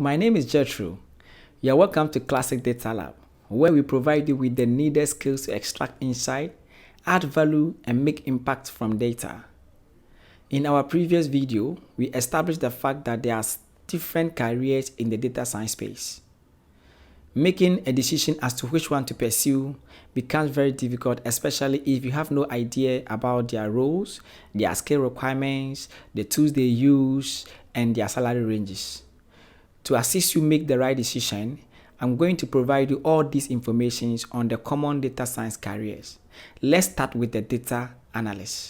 my name is Gertrude. You're welcome to Classic Data Lab, where we provide you with the needed skills to extract insight, add value, and make impact from data. In our previous video, we established the fact that there are different careers in the data science space. Making a decision as to which one to pursue becomes very difficult, especially if you have no idea about their roles, their skill requirements, the tools they use, and their salary ranges. To assist you make the right decision, I'm going to provide you all these information on the common data science careers. Let's start with the data analyst.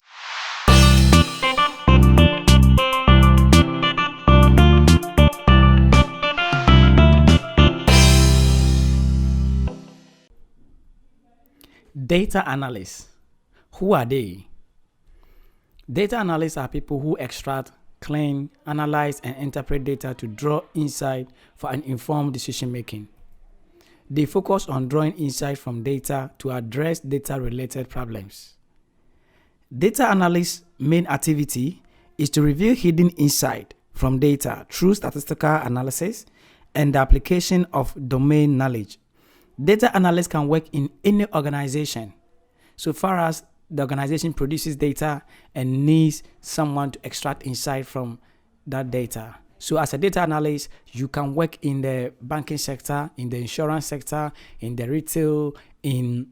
Data analysts. Who are they? Data analysts are people who extract, clean, analyze, and interpret data to draw insight for an informed decision making. They focus on drawing insight from data to address data-related problems. Data analysts' main activity is to reveal hidden insight from data through statistical analysis and the application of domain knowledge. Data analysts can work in any organization so far as the organization produces data and needs someone to extract insight from that data. So as a data analyst, you can work in the banking sector, in the insurance sector, in the retail, in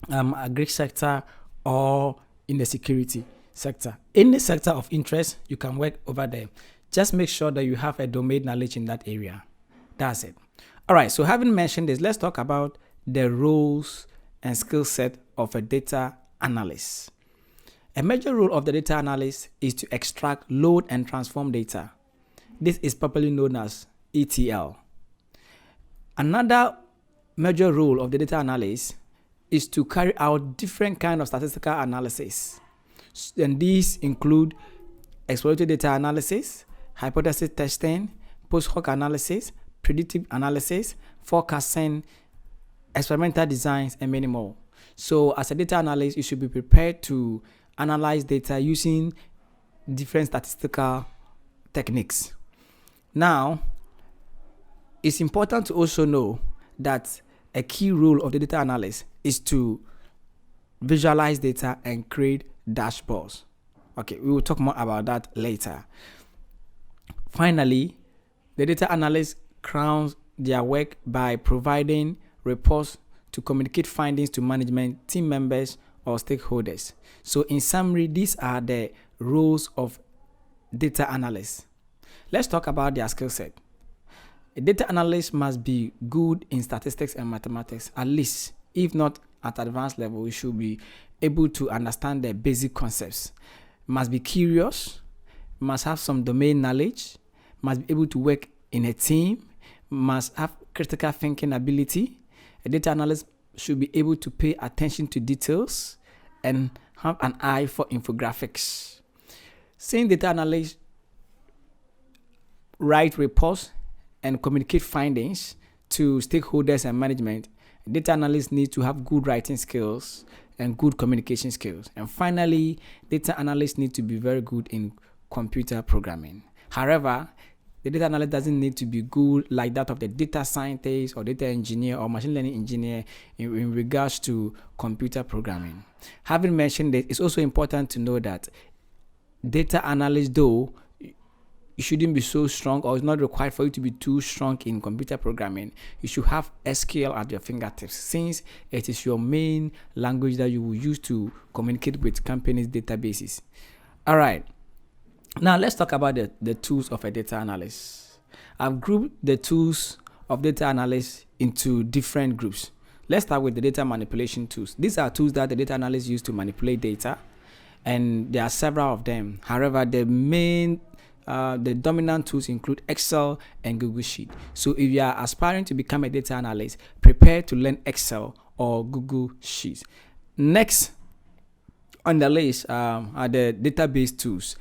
agri sector, or in the security sector. Any sector of interest, you can work over there. Just make sure that you have a domain knowledge in that area. That's it. All right, so having mentioned this, let's talk about the roles and skill set of a data analyst. A major role of the data analyst is to extract, load, and transform data. This is popularly known as ETL. Another major role of the data analyst is to carry out different kinds of statistical analysis. And these include exploratory data analysis, hypothesis testing, post hoc analysis, predictive analysis, forecasting, experimental designs, and many more. So as a data analyst, you should be prepared to analyze data using different statistical techniques. Now, it's important to also know that a key role of the data analyst is to visualize data and create dashboards. Okay, we will talk more about that later. Finally, the data analyst crowns their work by providing reports to communicate findings to management, team members, or stakeholders. So in summary, these are the roles of data analysts. Let's talk about their skill set. A data analyst must be good in statistics and mathematics, at least, if not at advanced level, you should be able to understand the basic concepts. Must be curious, must have some domain knowledge, must be able to work in a team, must have critical thinking ability. A data analyst should be able to pay attention to details and have an eye for infographics. Since data analysts write reports and communicate findings to stakeholders and management, data analysts need to have good writing skills and good communication skills. And finally, data analysts need to be very good in computer programming. However, the data analyst doesn't need to be good like that of the data scientist or data engineer or machine learning engineer in regards to computer programming. Having mentioned this, it's also important to know that data analyst, though, you shouldn't be so strong, or it's not required for you to be too strong in computer programming. You should have SQL at your fingertips, since it is your main language that you will use to communicate with companies' databases. All right. Now, let's talk about the tools of a data analyst. I've grouped the tools of data analysts into different groups. Let's start with the data manipulation tools. These are tools that the data analysts use to manipulate data, and there are several of them. However, the dominant tools include Excel and Google Sheet. So if you are aspiring to become a data analyst, prepare to learn Excel or Google Sheets. Next on the list are the database tools.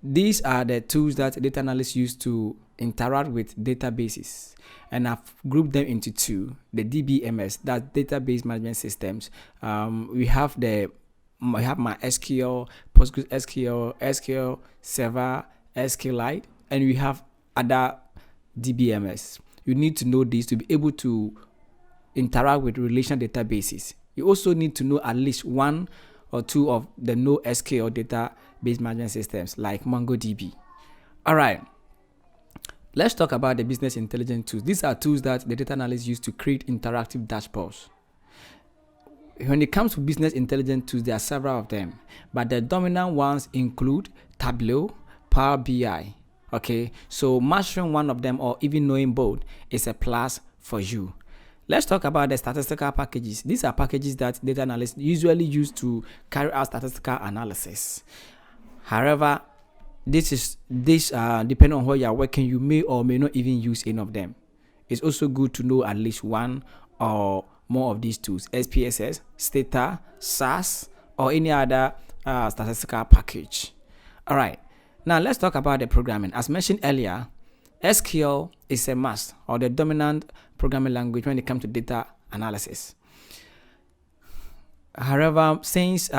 These are the tools that data analysts use to interact with databases, and I've grouped them into two: the DBMS, that's database management systems. We have MySQL, PostgreSQL, SQL Server, SQLite, and we have other DBMS. You need to know this to be able to interact with relational databases. You also need to know at least one or two of the NoSQL database management systems like MongoDB. All right. Let's talk about the business intelligence tools. These are tools that the data analysts use to create interactive dashboards. When it comes to business intelligence tools, there are several of them, but the dominant ones include Tableau, Power BI. Okay, so mastering one of them or even knowing both is a plus for you. Let's talk about the statistical packages. These are packages that data analysts usually use to carry out statistical analysis. However, depending on where you are working, you may or may not even use any of them. It's also good to know at least one or more of these tools: SPSS, Stata, SAS, or any other statistical package. All right, now let's talk about the programming. As mentioned earlier, SQL is a must or the dominant programming language when it comes to data analysis. However, since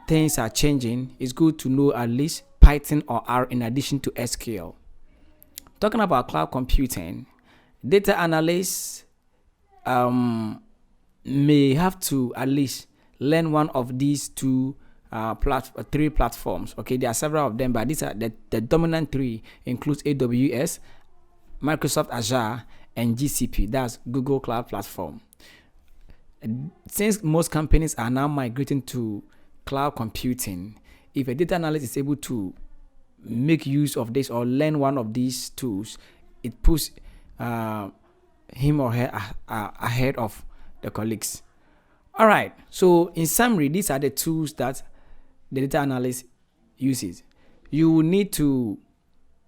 things are changing, it's good to know at least Python or R in addition to SQL. Talking about cloud computing, data analysts may have to at least learn one of these three platforms. Okay, there are several of them, but these are the dominant three. Includes AWS, Microsoft Azure, and GCP. That's Google Cloud Platform. Since most companies are now migrating to cloud computing, if a data analyst is able to make use of this or learn one of these tools, it puts him or her ahead of the colleagues. All right, so in summary, these are the tools that the data analyst uses. You will need to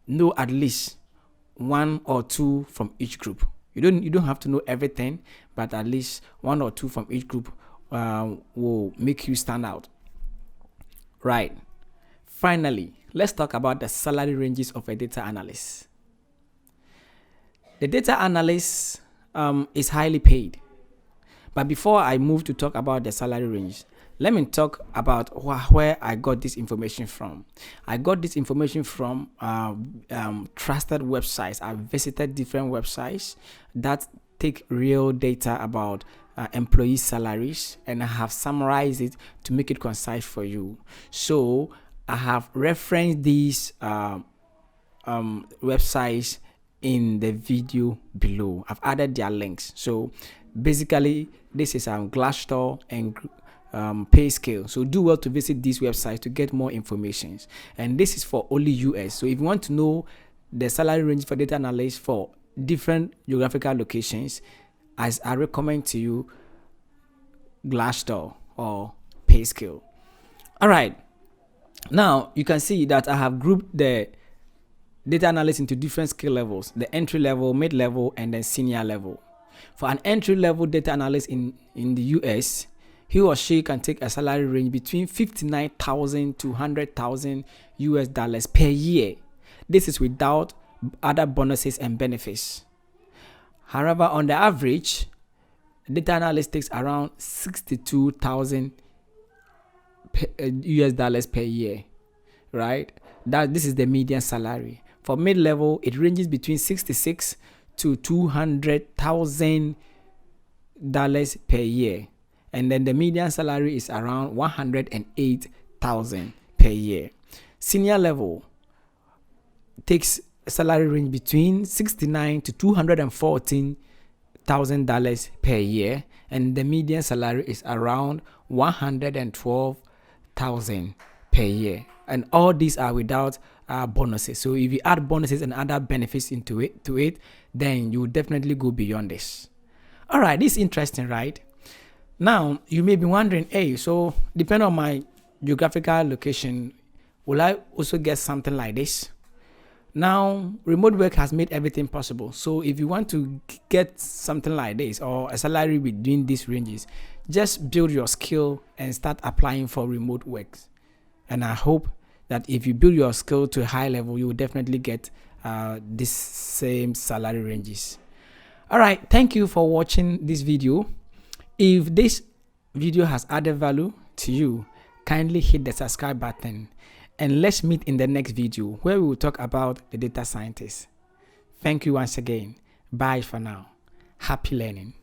know at least one or two from each group. You don't have to know everything, but at least one or two from each group will make you stand out. Right. Finally, let's talk about the salary ranges of a data analyst. The data analyst is highly paid. But before I move to talk about the salary range, let me talk about where I got this information from. I got this information from trusted websites. I visited different websites that take real data about employee salaries, and I have summarized it to make it concise for you. So I have referenced these websites in the video below. I've added their links. So basically, this is Glassdoor and PayScale. So do well to visit these websites to get more information. And this is for only US. So if you want to know the salary range for data analysts for different geographical locations, as I recommend to you Glassdoor or PayScale. All right. Now you can see that I have grouped the data analysts into different skill levels: the entry level, mid level, and then senior level. For an entry level data analyst in the US, he or she can take a salary range between $59,000 to $100,000 US per year. This is without other bonuses and benefits. However, on the average, data analyst takes around $62,000 US per year, right? This is the median salary. For mid-level, it ranges between $66,000 to $200,000 per year, and then the median salary is around $108,000 per year. Senior level takes a salary range between $69,000 to $214,000 per year, and the median salary is around $112,000 per year. And all these are without bonuses. So if you add bonuses and other benefits into it, then you will definitely go beyond this. All right, this is interesting, right? Now you may be wondering, hey, so depending on my geographical location, will I also get something like this? Now, remote work has made everything possible. So if you want to get something like this or a salary within these ranges, just build your skill and start applying for remote work. And I hope that if you build your skill to a high level, you will definitely get this same salary ranges. All right, thank you for watching this video. If this video has added value to you, kindly hit the subscribe button, and let's meet in the next video where we will talk about the data scientist. Thank you once again. Bye for now. Happy learning.